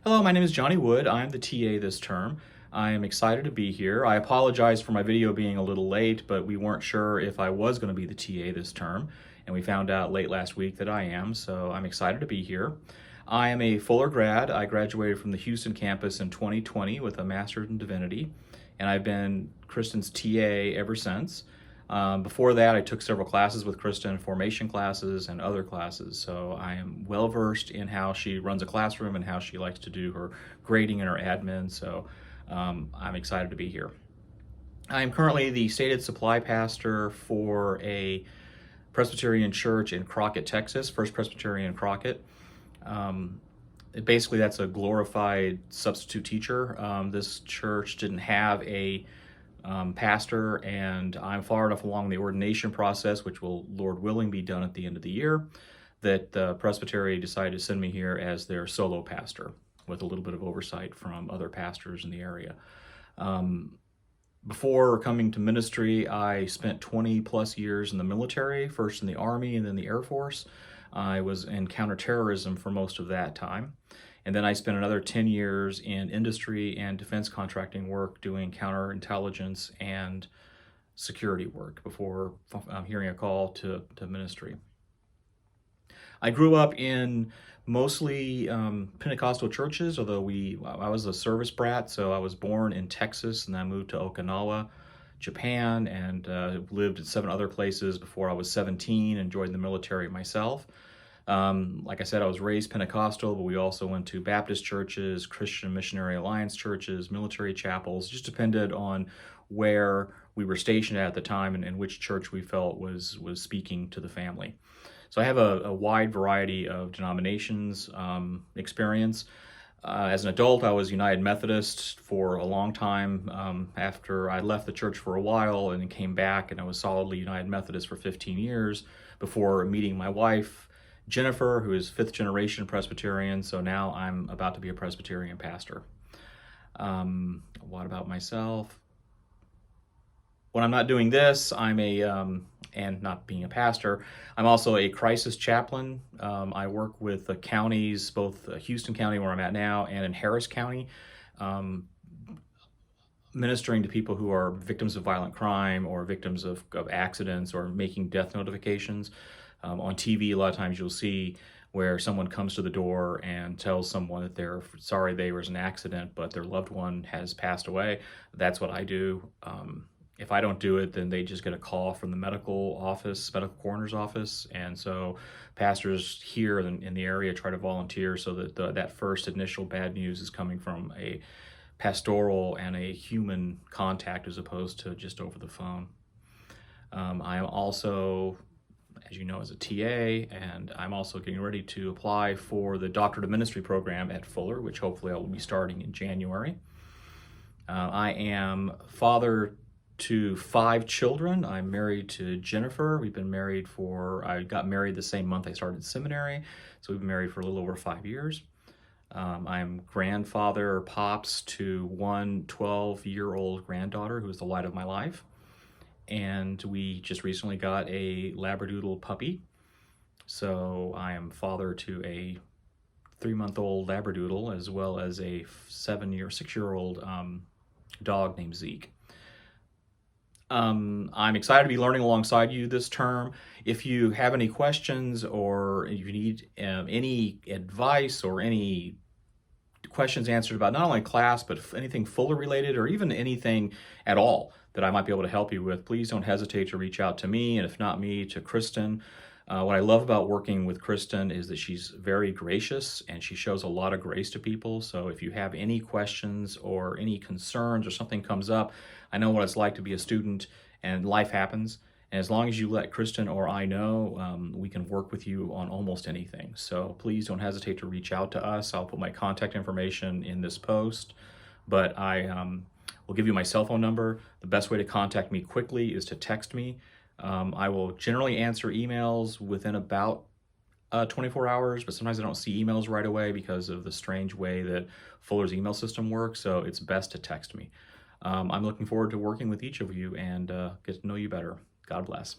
Hello, my name is Johnny Wood. I'm the TA this term. I am excited to be here. I apologize for my video being a little late, but we weren't sure if I was going to be the TA this term, and we found out late last week that I am, so I'm excited to be here. I am a Fuller grad. I graduated from the Houston campus in 2020 with a Master's in Divinity, and I've been Kristen's TA ever since. Before that, I took several classes with Kristen, formation classes and other classes, so I am well versed in how she runs a classroom and how she likes to do her grading and her admin, so I'm excited to be here. I am currently the stated supply pastor for a Presbyterian church in Crockett, Texas, First Presbyterian Crockett. Basically, that's a glorified substitute teacher. This church didn't have a pastor, and I'm far enough along the ordination process, which will, Lord willing, be done at the end of the year, that the presbytery decided to send me here as their solo pastor with a little bit of oversight from other pastors in the area. Before coming to ministry, I spent 20 plus years in the military, first in the Army and then the Air Force. I was in counterterrorism for most of that time. And then I spent another 10 years in industry and defense contracting work doing counterintelligence and security work before hearing a call to ministry. I grew up in mostly Pentecostal churches, although I was a service brat, so I was born in Texas and then I moved to Okinawa, Japan, and lived in 7 other places before I was 17 and joined the military myself. Like I said, I was raised Pentecostal, but we also went to Baptist churches, Christian Missionary Alliance churches, military chapels. Just depended on where we were stationed at the time and which church we felt was speaking to the family. So I have a wide variety of denominations experience. As an adult, I was United Methodist for a long time. After I left the church for a while and then came back, and I was solidly United Methodist for 15 years before meeting my wife, Jennifer, who is 5th generation Presbyterian, so now I'm about to be a Presbyterian pastor. What about myself? When I'm not doing this, I'm and not being a pastor, I'm also a crisis chaplain. I work with the counties, both Houston County, where I'm at now, and in Harris County, ministering to people who are victims of violent crime or victims of accidents or making death notifications. On TV, a lot of times you'll see where someone comes to the door and tells someone that they're sorry there was an accident, but their loved one has passed away. That's what I do. If I don't do it, then they just get a call from the medical coroner's office. And so pastors here in the area try to volunteer so that that first initial bad news is coming from a pastoral and a human contact as opposed to just over the phone. I am also, as you know, as a TA, and I'm also getting ready to apply for the Doctorate of Ministry program at Fuller, which hopefully I will be starting in January. I am father to 5 children. I'm married to Jennifer. I got married the same month I started seminary, so we've been married for a little over 5 years. I'm grandfather or pops to one 12-year-old granddaughter who is the light of my life. And we just recently got a Labradoodle puppy. So I am father to a 3-month-old Labradoodle as well as a 6-year-old dog named Zeke. I'm excited to be learning alongside you this term. If you have any questions or if you need any advice or any questions answered about not only class, but anything Fuller related or even anything at all that I might be able to help you with, please don't hesitate to reach out to me, and if not me, to Kristen. What I love about working with Kristen is that she's very gracious and she shows a lot of grace to people. So if you have any questions or any concerns or something comes up, I know what it's like to be a student and life happens. And as long as you let Kristen or I know, we can work with you on almost anything. So please don't hesitate to reach out to us. I'll put my contact information in this post, but I will give you my cell phone number. The best way to contact me quickly is to text me. I will generally answer emails within about 24 hours, but sometimes I don't see emails right away because of the strange way that Fuller's email system works, so it's best to text me. I'm looking forward to working with each of you and get to know you better. God bless.